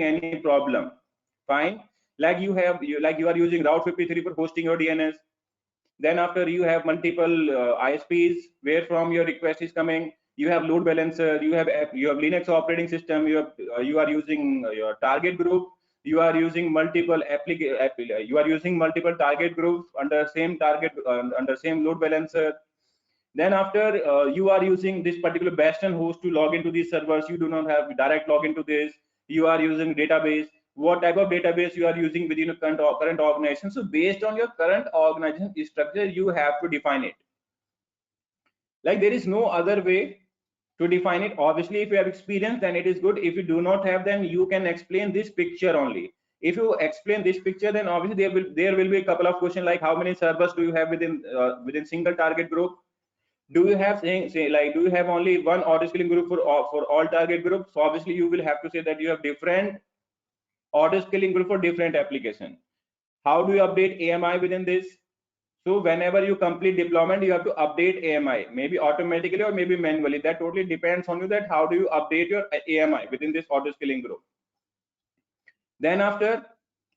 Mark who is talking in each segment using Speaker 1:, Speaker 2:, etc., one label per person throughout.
Speaker 1: any problem, fine. Like you are using Route 53 for hosting your DNS. Then after you have multiple ISPs where from your request is coming. You have load balancer, you have Linux operating system, you are using your target group, you are using multiple you are using multiple target groups under same target under same load balancer. Then after you are using this particular bastion host to log into these servers, you do not have direct login to this. You are using database. What type of database you are using within your current organization? So based on your current organization structure, you have to define it. Like there is no other way to define it. Obviously, if you have experience, then it is good. If you do not have, then you can explain this picture only. If you explain this picture, then obviously there will be a couple of questions like how many servers do you have within single target group? Do you have like do you have only one auto scaling group for all target groups? So obviously you will have to say that you have different auto scaling group for different application. How do you update AMI within this? So whenever you complete deployment, you have to update AMI, maybe automatically or maybe manually. That totally depends on you, that how do you update your AMI within this auto scaling group. Then after,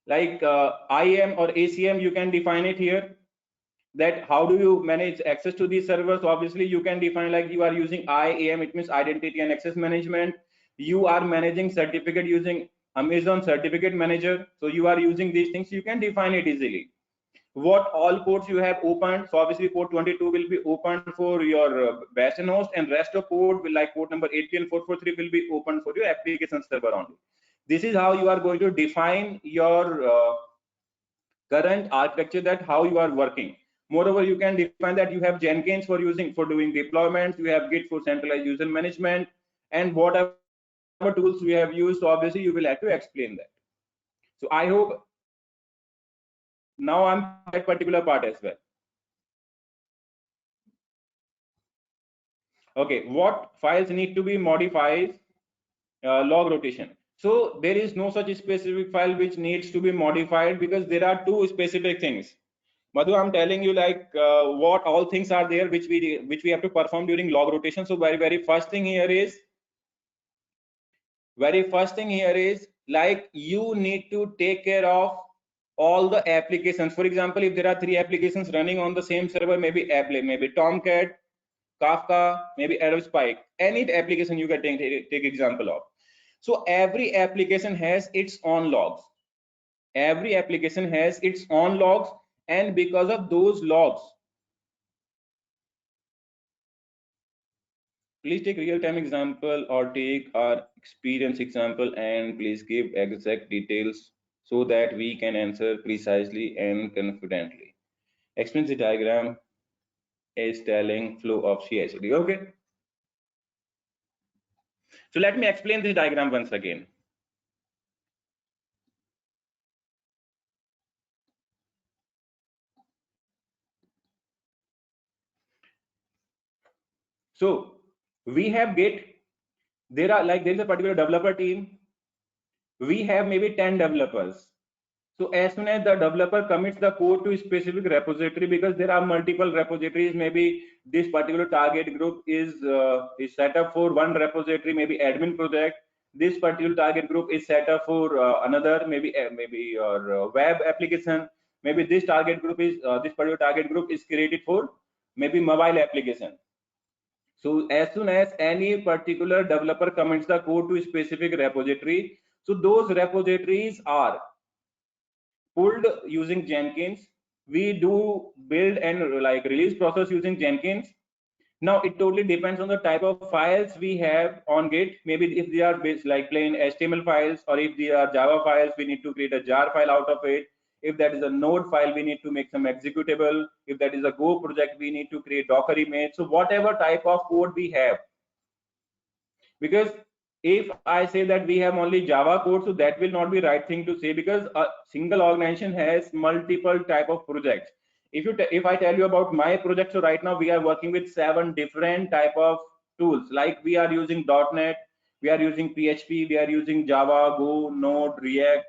Speaker 1: like IAM or ACM, you can define it here, that how do you manage access to these servers. So obviously you can define like you are using IAM, it means identity and access management. You are managing certificate using Amazon certificate manager. So you are using these things, you can define it easily. What all ports you have opened? So obviously port 22 will be opened for your bastion host, and rest of port will, like port number 80 and 443 will be open for your application server only. This is how you are going to define your current architecture, that how you are working. Moreover, you can define that you have Jenkins for doing deployments, you have Git for centralized user management, and whatever tools we have used. So obviously you will have to explain that. So I hope now I'm that particular part as well. Okay, what files need to be modified? Log rotation. So there is no such specific file which needs to be modified, because there are two specific things. Madhu, I'm telling you like what all things are there which we have to perform during log rotation. So very first thing here is like you need to take care of all the applications. For example, if there are 3 applications running on the same server, maybe Applet, maybe Tomcat, Kafka, maybe Aerospike, any application you can take example of. So every application has its own logs. Every application has its own logs, and because of those logs, please take real-time example or take our experience example, and please give exact details so that we can answer precisely and confidently. Explain the diagram is telling flow of CI/CD. Okay. So let me explain this diagram once again. So we have Git. There is a particular developer team. We have maybe 10 developers. So as soon as the developer commits the code to a specific repository, because there are multiple repositories, maybe this particular target group is set up for one repository, maybe admin project. This particular target group is set up for another, maybe your web application. Maybe this target group is this particular target group is created for maybe mobile application. So as soon as any particular developer commits the code to a specific repository, so those repositories are pulled using Jenkins. We do build and like release process using Jenkins. Now it totally depends on the type of files we have on Git. Maybe if they are like plain HTML files, or if they are Java files, we need to create a jar file out of it. If that is a node file, we need to make some executable. If that is a Go project, we need to create Docker image. So whatever type of code we have, because if I say that we have only Java code, so that will not be right thing to say, because a single organization has multiple type of projects. If I tell you about my project, so right now we are working with 7 different type of tools. Like we are using .NET, we are using PHP, we are using Java, Go, Node, React,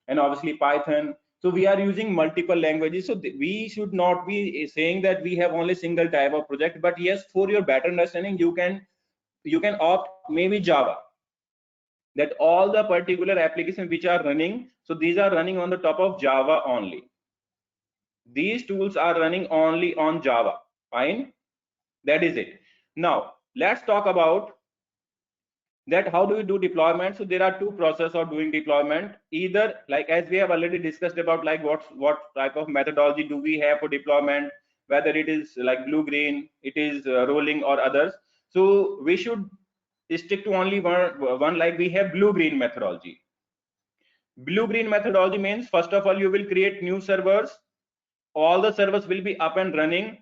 Speaker 1: and obviously Python. So we are using multiple languages. So we should not be saying that we have only single type of project. But yes, for your better understanding, you can opt maybe Java. that all the particular applications which are running, so these are running on the top of Java only. These tools are running only on Java. Fine, that is it. Now let's talk about that how do we do deployment. So there are two processes of doing deployment. Either, like as we have already discussed about, like what type of methodology do we have for deployment, whether it is like blue green, it is rolling or others. So we should stick to only one, like we have blue green methodology. Blue green methodology means, first of all, you will create new servers, all the servers will be up and running,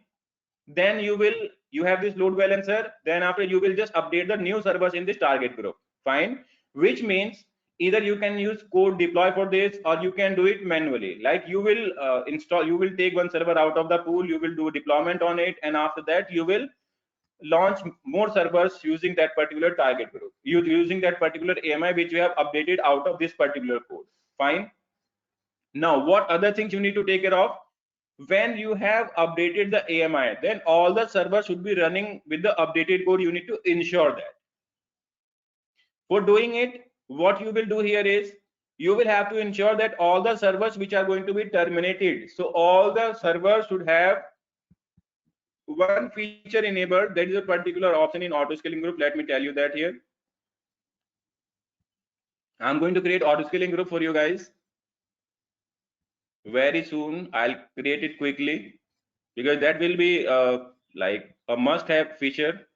Speaker 1: then you have this load balancer, then after you will just update the new servers in this target group. Fine, which means either you can use code deploy for this, or you can do it manually. Like you will you will take one server out of the pool, you will do deployment on it, and after that you will launch more servers using that particular target group, using that particular AMI which you have updated out of this particular code. Fine. Now what other things you need to take care of? When you have updated the AMI, then all the servers should be running with the updated code. You need to ensure that. For doing it, what you will do here is you will have to ensure that all the servers which are going to be terminated, so all the servers should have one feature enabled. That is a particular option in auto scaling group. Let me tell you that here. I'm going to create auto scaling group for you guys very soon. I'll create it quickly because that will be like a must have feature.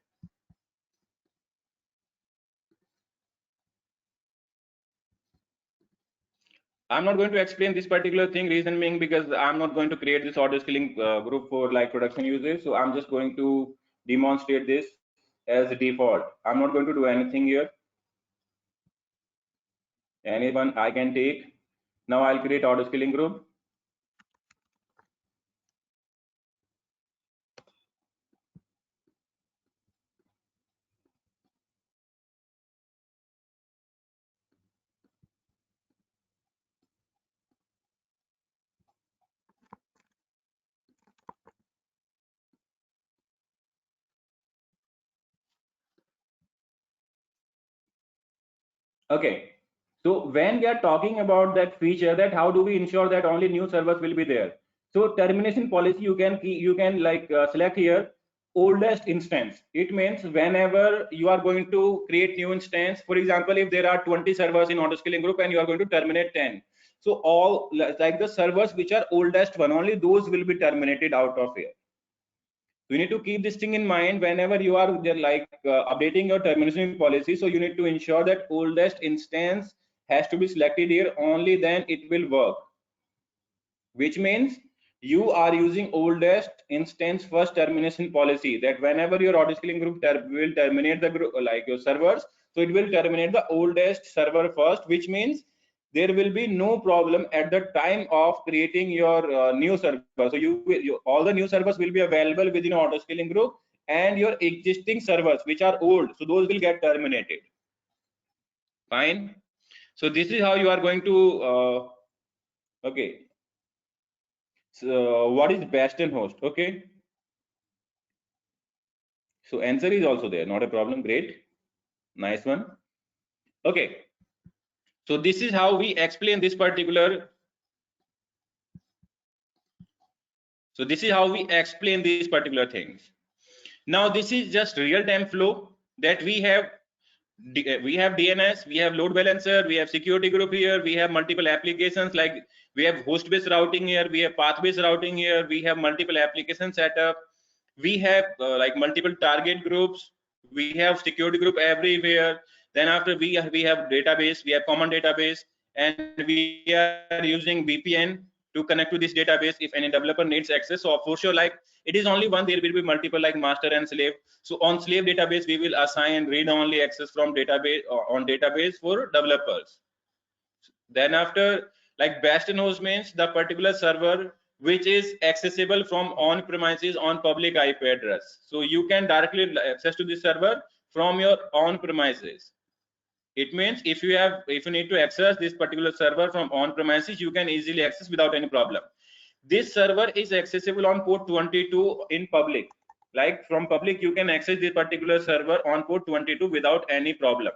Speaker 1: I'm not going to explain this particular thing, reason being because I'm not going to create this auto scaling group for like production users. So I'm just going to demonstrate this as a default. I'm not going to do anything here. Anyone I can take. Now I'll create auto scaling group. Okay. So when we are talking about that feature, that how do we ensure that only new servers will be there? So termination policy, you can like select here oldest instance. It means whenever you are going to create new instance, for example, if there are 20 servers in auto scaling group and you are going to terminate 10, so all like the servers which are oldest one, only those will be terminated out of here. You need to keep this thing in mind whenever you are like updating your termination policy. So you need to ensure that oldest instance has to be selected here, only then it will work, which means you are using oldest instance first termination policy, that whenever your auto scaling group will terminate the group like your servers, so it will terminate the oldest server first, which means there will be no problem at the time of creating your new server. So all the new servers will be available within auto scaling group, and your existing servers which are old, so those will get terminated. Fine. So this is how you are going to okay. So what is Bastion host? Okay. So answer is also there, not a problem. Great, nice one. Okay. So this is how we explain this particular. So this is how we explain these particular things. Now this is just real-time flow that we have. We have DNS, we have load balancer, we have security group here, we have multiple applications, like we have host-based routing here, we have path-based routing here, we have multiple application setup, we have like multiple target groups, we have security group everywhere. Then after we have database, we have common database, and we are using VPN to connect to this database if any developer needs access. So for sure, like it is only one, there will be multiple like master and slave. So on slave database, we will assign read-only access from database on database for developers. Then after, like Bastion host means the particular server which is accessible from on premises on public IP address. So you can directly access to this server from your on premises. It means if you need to access this particular server from on premises, you can easily access without any problem. This server is accessible on port 22 in public. Like from public, you can access this particular server on port 22 without any problem.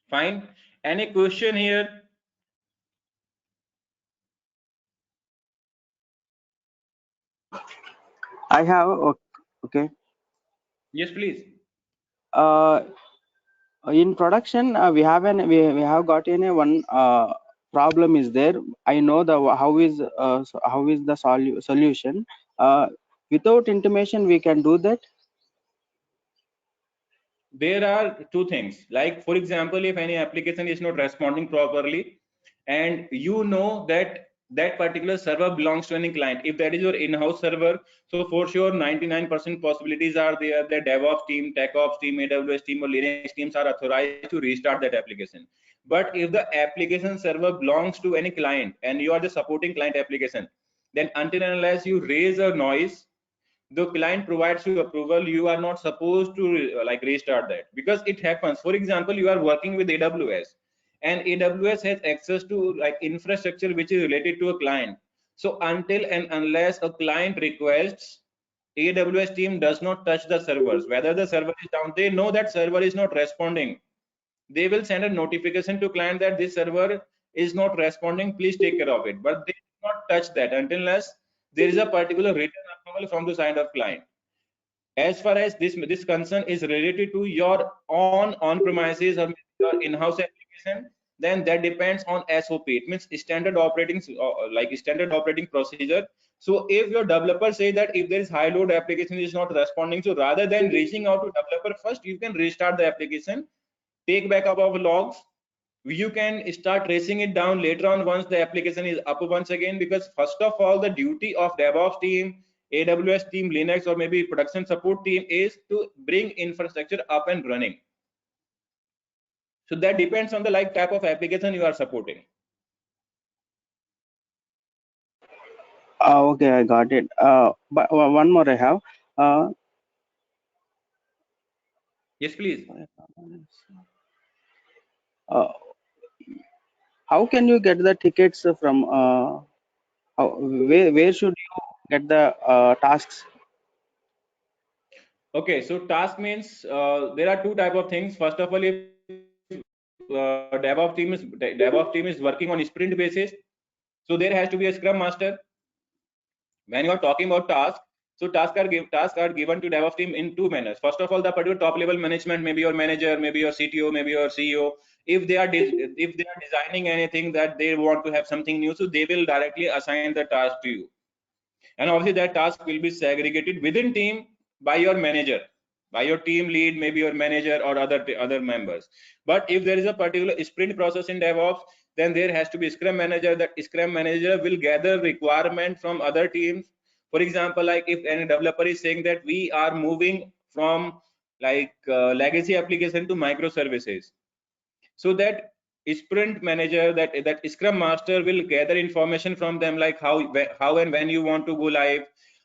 Speaker 1: Fine. Any question here?
Speaker 2: I have okay.
Speaker 1: Yes, please.
Speaker 2: Uh, in production, we have got in a one problem is there. I know the how is the solution. Without intimation, we can do that.
Speaker 1: There are two things, like for example, if any application is not responding properly and you know that that particular server belongs to any client, if that is your in-house server, so for sure 99% possibilities are there that DevOps team, TechOps team, AWS team or Linux teams are authorized to restart that application. But if the application server belongs to any client and you are the supporting client application, then until and unless you raise a noise, the client provides you approval, you are not supposed to like restart that, because it happens. For example, you are working with AWS and AWS has access to like infrastructure which is related to a client. So until and unless a client requests, AWS team does not touch the servers. Whether the server is down, they know that server is not responding, they will send a notification to client that this server is not responding, please take care of it, but they do not touch that until unless there is a particular written approval from the side of client. As far as this concern is related to your own on premises or your in-house application, then that depends on SOP. It means standard operating like standard operating procedure. So if your developer say that if there is high load application is not responding, so rather than reaching out to developer first, you can restart the application, take backup of logs, you can start tracing it down later on once the application is up once again. Because first of all, the duty of DevOps team, AWS team, Linux or maybe production support team is to bring infrastructure up and running. So that depends on the like type of application you are supporting.
Speaker 2: Okay, I got it. But one more I have.
Speaker 1: Yes, please.
Speaker 2: Uh, how can you get the tickets from? Where should you get the tasks?
Speaker 1: Okay, so task means there are two type of things. First of all, if DevOps team is working on sprint basis, so there has to be a Scrum Master. When you are talking about tasks, so tasks are given to DevOps team in two manners. First of all, the particular top level management, maybe your manager, maybe your CTO, maybe your CEO, if they are designing anything that they want to have something new, so they will directly assign the task to you. And obviously that task will be segregated within team by your manager, by your team lead, maybe your manager or other members. But if there is a particular sprint process in DevOps, then there has to be Scrum manager. That Scrum manager will gather requirement from other teams. For example, like if any developer is saying that we are moving from like legacy application to microservices, so that sprint manager, that Scrum master will gather information from them, like how and when you want to go live,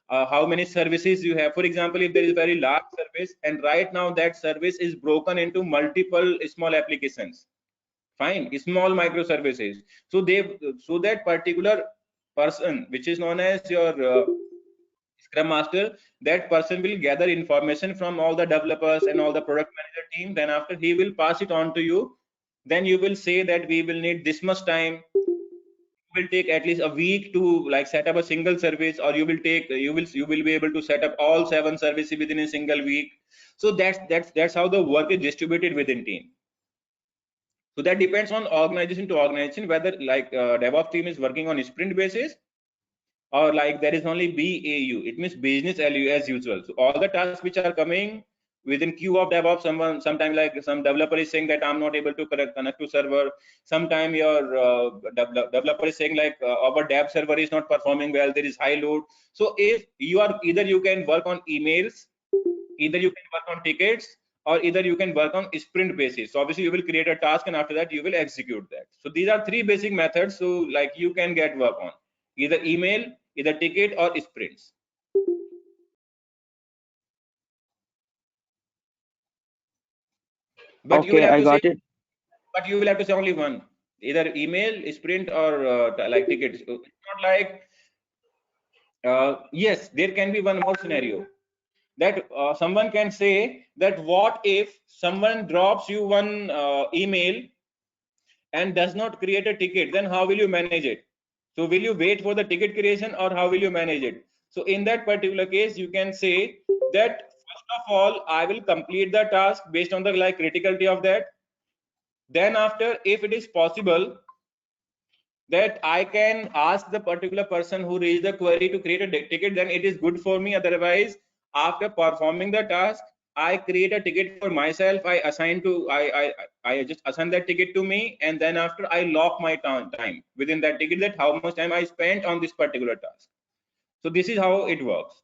Speaker 1: how many services you have. For example, if there is a very large service and right now that service is broken into multiple small applications, fine, small microservices, so that particular person which is known as your Scrum master, that person will gather information from all the developers and all the product manager team. Then after he will pass it on to you. Then you will say that we will need this much time. It will take at least a week to like set up a single service, or you will be able to set up all 7 services within a single week. So that's how the work is distributed within team. So that depends on organization to organization whether like DevOps team is working on a sprint basis, or like there is only BAU, it means business as usual. So all the tasks which are coming within queue of DevOps, sometime like some developer is saying that I'm not able to connect to server. Sometime your developer is saying like our dev server is not performing well, there is high load. So if you are, either you can work on emails, either you can work on tickets, or either you can work on sprint basis. So obviously you will create a task and after that you will execute that. So these are three basic methods, so like you can get work on either email, either ticket or sprints. But you will
Speaker 2: Okay,
Speaker 1: have
Speaker 2: I
Speaker 1: to say,
Speaker 2: got it.
Speaker 1: but you will have to say only one, either email, sprint or like tickets. So it's not like yes, there can be one more scenario that someone can say that what if someone drops you one email and does not create a ticket, then how will you manage it? So will you wait for the ticket creation, or how will you manage it? So in that particular case, you can say that first of all, I will complete the task based on the like criticality of that. Then after, if it is possible, that I can ask the particular person who raised the query to create a ticket, then it is good for me. Otherwise, after performing the task, I create a ticket for myself. I just assign that ticket to me, and then after I lock my time within that ticket, that how much time I spent on this particular task. So this is how it works.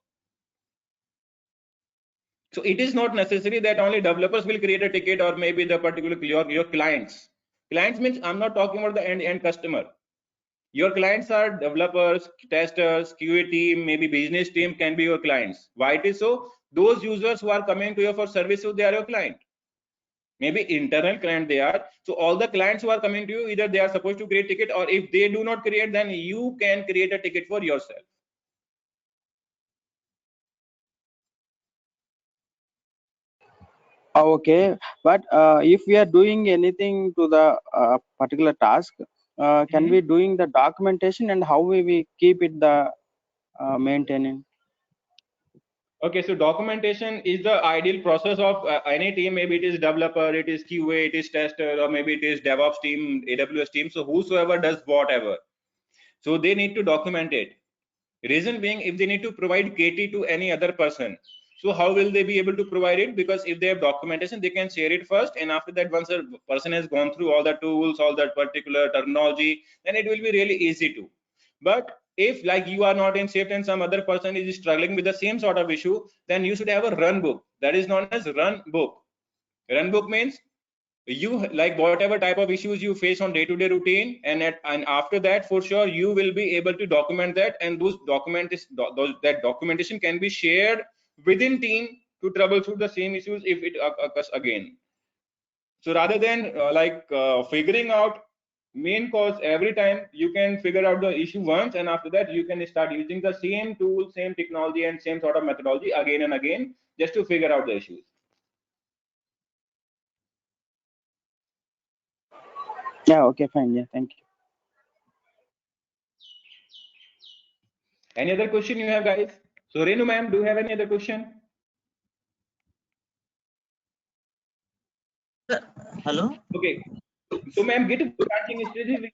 Speaker 1: So it is not necessary that only developers will create a ticket, or maybe the particular your clients. Clients means I'm not talking about the end customer. Your clients are developers, testers, QA team, maybe business team can be your clients. Why it is so? Those users who are coming to you for service, so they are your client. Maybe internal client they are. So all the clients who are coming to you, either they are supposed to create ticket, or if they do not create, then you can create a ticket for yourself.
Speaker 2: Okay, but if we are doing anything to the particular task, can we doing the documentation, and how we keep it the maintaining?
Speaker 1: Okay, so documentation is the ideal process of any team. Maybe it is developer, it is QA, it is tester, or maybe it is DevOps team, AWS team. So whosoever does whatever, so they need to document it. Reason being, if they need to provide KT to any other person, so how will they be able to provide it? Because if they have documentation, they can share it first, and after that, once a person has gone through all the tools, all that particular terminology, then it will be really easy to. But if like you are not in shift and some other person is struggling with the same sort of issue, then you should have a run book, that is known as run book. Run book means you like whatever type of issues you face on day-to-day routine, and after that, for sure you will be able to document that, and that documentation can be shared within team to troubleshoot the same issues if it occurs again. So rather than figuring out main cause every time, you can figure out the issue once, and after that you can start using the same tool, same technology, and same sort of methodology again and again, just to figure out the issues.
Speaker 2: Yeah, okay, fine. Yeah, thank you.
Speaker 1: Any other question you have, guys? So Renu ma'am, do you have any other question?
Speaker 3: Hello?
Speaker 1: Okay. So ma'am, Git branching strategy,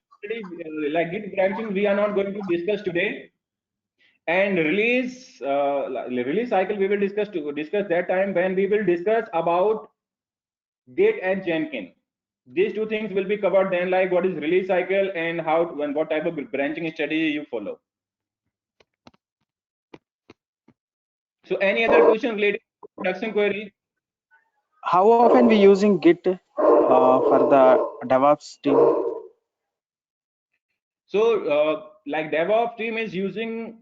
Speaker 1: like Git branching, we are not going to discuss today. And release cycle, we will discuss that time when we will discuss about Git and Jenkins. These two things will be covered then, like what is release cycle and how and what type of branching strategy you follow. So any other question related to production query?
Speaker 2: How often we using Git for the DevOps team?
Speaker 1: So like DevOps team is using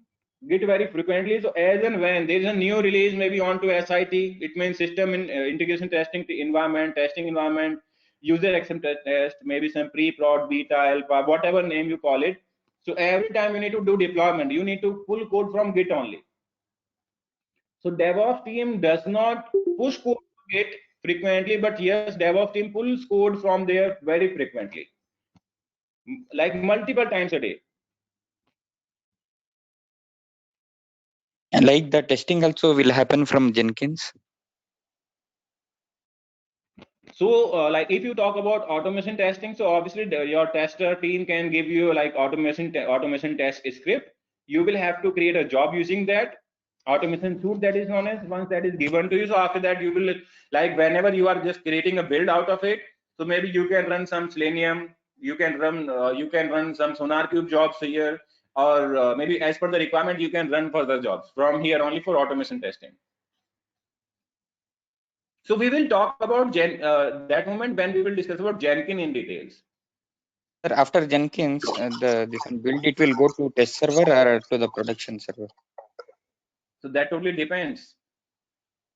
Speaker 1: Git very frequently. So as and when there is a new release, maybe onto SIT, it means system integration testing environment, testing environment, user acceptance test, maybe some pre-prod, beta, alpha, whatever name you call it. So every time you need to do deployment, you need to pull code from Git only. So DevOps team does not push code to Git frequently, but yes, DevOps team pulls code from there very frequently, like multiple times a day.
Speaker 3: And like the testing also will happen from Jenkins.
Speaker 1: So like if you talk about automation testing, so obviously your tester team can give you like automation test script. You will have to create a job using that automation suite, that is known as, once that is given to you. So after that, you will, like whenever you are just creating a build out of it, so maybe you can run some Selenium, you can run some SonarQube jobs here, or maybe as per the requirement you can run further jobs from here only for automation testing. So we will talk about that moment when we will discuss about Jenkins in details.
Speaker 3: After Jenkins, this build, it will go to test server or to the production server.
Speaker 1: So that totally depends.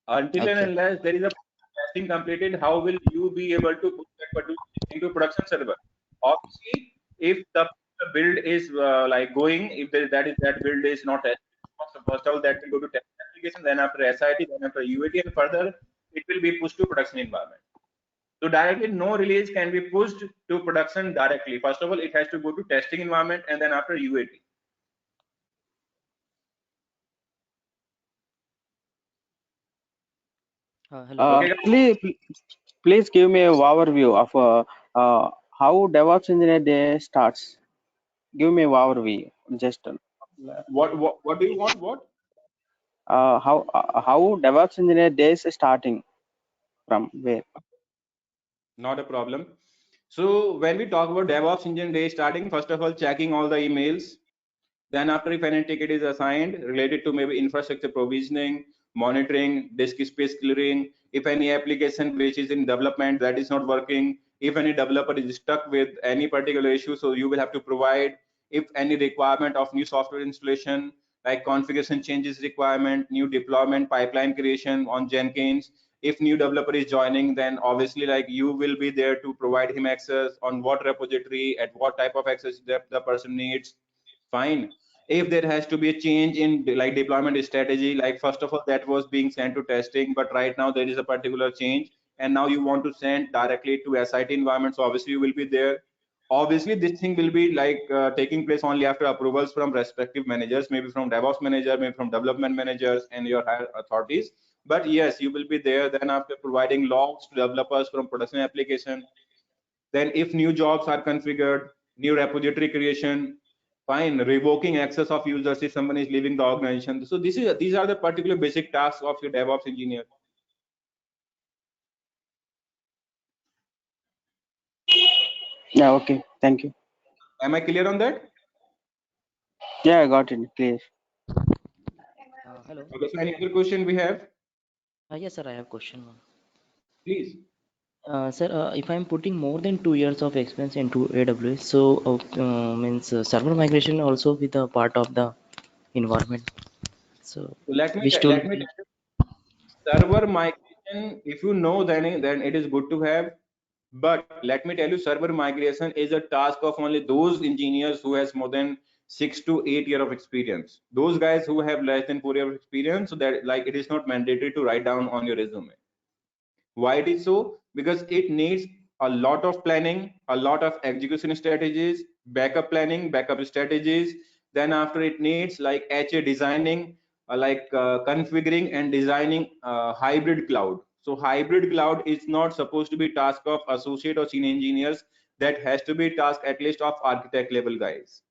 Speaker 1: Until and unless there is a testing completed, how will you be able to put that particular into production server? Obviously, if the build is like going, if that build is not tested, first of all that will go to test application, then after SIT, then after UAT, and further it will be pushed to production environment. So directly no release can be pushed to production directly. First of all, it has to go to testing environment and then after UAT.
Speaker 4: Hello.
Speaker 1: Okay, guys?
Speaker 2: Please give me a overview of how DevOps Engineer Day starts. Give me a overview, just
Speaker 1: What do you want? What?
Speaker 2: how DevOps Engineer Day is starting from where?
Speaker 1: Not a problem. So when we talk about DevOps Engineer Day starting, first of all, checking all the emails. Then after, if any ticket is assigned related to maybe infrastructure provisioning, monitoring, disk space clearing, if any application which is in development that is not working, if any developer is stuck with any particular issue, so you will have to provide. If any requirement of new software installation, like configuration changes requirement, new deployment pipeline creation on Jenkins. If new developer is joining, then obviously like you will be there to provide him access on what repository, at what type of access the person needs. Fine. If there has to be a change in like deployment strategy, like first of all that was being sent to testing, but right now there is a particular change and now you want to send directly to SIT environment, so obviously you will be there. Obviously this thing will be like taking place only after approvals from respective managers, maybe from DevOps manager, maybe from development managers and your higher authorities. But yes, you will be there. Then after providing logs to developers from production application, then if new jobs are configured, new repository creation, fine, revoking access of users if someone is leaving the organization. So these are the particular basic tasks of your DevOps engineer.
Speaker 2: Yeah, okay, thank you.
Speaker 1: Am I clear on that?
Speaker 2: Yeah, I got it clear.
Speaker 4: Hello.
Speaker 1: Okay, so any other question we have?
Speaker 4: Yes, sir. I have question.
Speaker 1: Please.
Speaker 4: Sir, if I'm putting more than 2 years of experience into AWS, so means server migration also with a part of the environment. So
Speaker 1: So let me
Speaker 4: which tool?
Speaker 1: tell you, server migration, if you know, then it is good to have. But let me tell you, server migration is a task of only those engineers who has more than 6 to 8 years of experience. Those guys who have less than 4 years of experience, so that like it is not mandatory to write down on your resume. Why it is so? Because it needs a lot of planning, a lot of execution strategies, backup planning, backup strategies. Then after it needs like HA designing, configuring and designing hybrid cloud. So hybrid cloud is not supposed to be task of associate or senior engineers. That has to be task at least of architect level guys.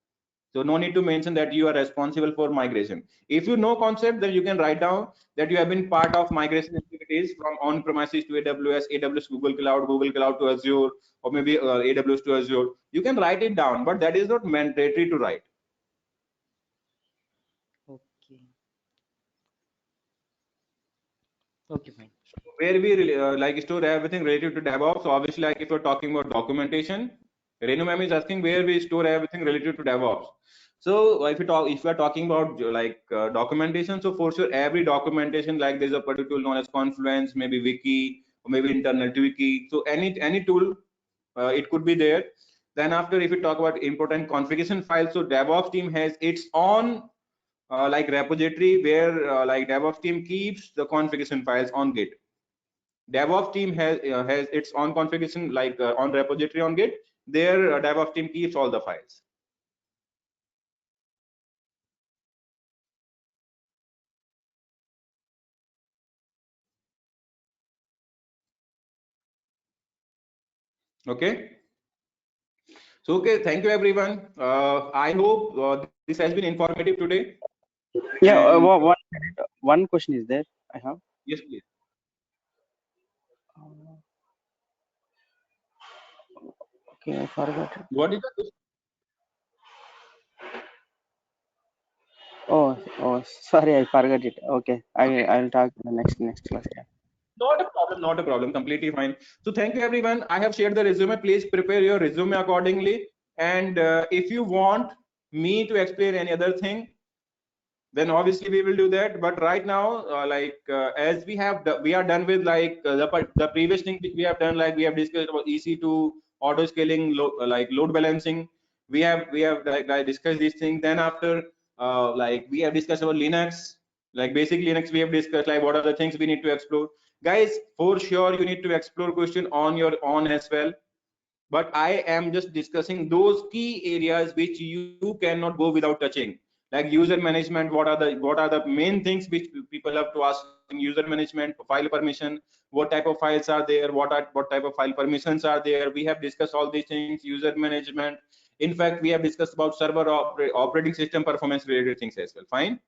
Speaker 1: So no need to mention that you are responsible for migration. If you know concept, then you can write down that you have been part of migration activities from on-premises to AWS, AWS Google Cloud to Azure, or maybe AWS to Azure. You can write it down, but that is not mandatory to write.
Speaker 4: Okay. Okay, fine.
Speaker 1: Where we like store everything related to DevOps. So obviously, like if you're talking about documentation, Renu ma'am is asking where we store everything related to DevOps. So if we are talking about documentation, so for sure every documentation, like there's a particular tool known as Confluence, maybe Wiki, or maybe internal to Wiki. So any tool, it could be there. Then after, if we talk about important configuration files, so DevOps team has its own like repository where like DevOps team keeps the configuration files on Git. DevOps team has its own configuration like on repository on Git. Their DevOps team keeps all the files. Okay. So okay, thank you everyone. I hope this has been informative today.
Speaker 2: Yeah,
Speaker 1: And
Speaker 2: one question is there. I have.
Speaker 1: yes, please.
Speaker 2: Okay, I forgot it.
Speaker 1: What is the question?
Speaker 2: Oh, sorry, I forgot it. Okay, I'll talk in the next class. Yeah.
Speaker 1: Not a problem, not a problem, completely fine. So thank you everyone. I have shared the resume. Please prepare your resume accordingly. And if you want me to explain any other thing, then obviously we will do that. But right now, as we are done with like the previous thing which we have done, like we have discussed about EC2, auto scaling, like load balancing. We have like discussed these things. Then after, like we have discussed about Linux, like basic Linux. We have discussed like what are the things we need to explore. Guys, for sure you need to explore question on your own as well, but I am just discussing those key areas which you cannot go without touching, like user management. What are the main things which people have to ask in user management? File permission, what type of files are there, what type of file permissions are there. We have discussed all these things. User management, in fact we have discussed about server operating system performance related things as well. Fine.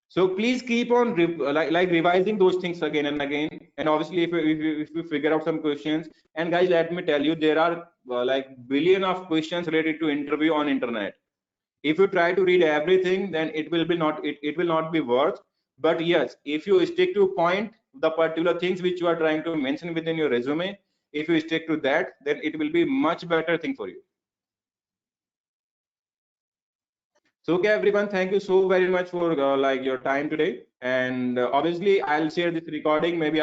Speaker 1: So please keep on like revising those things again and again. And obviously, if you figure out some questions, and guys, let me tell you, there are like billion of questions related to interview on internet. If you try to read everything, then it will be not it will not be worth. But yes, if you stick to point, the particular things which you are trying to mention within your resume, if you stick to that, then it will be much better thing for you. So okay, everyone, thank you so very much for like your time today. And obviously, I'll share this recording maybe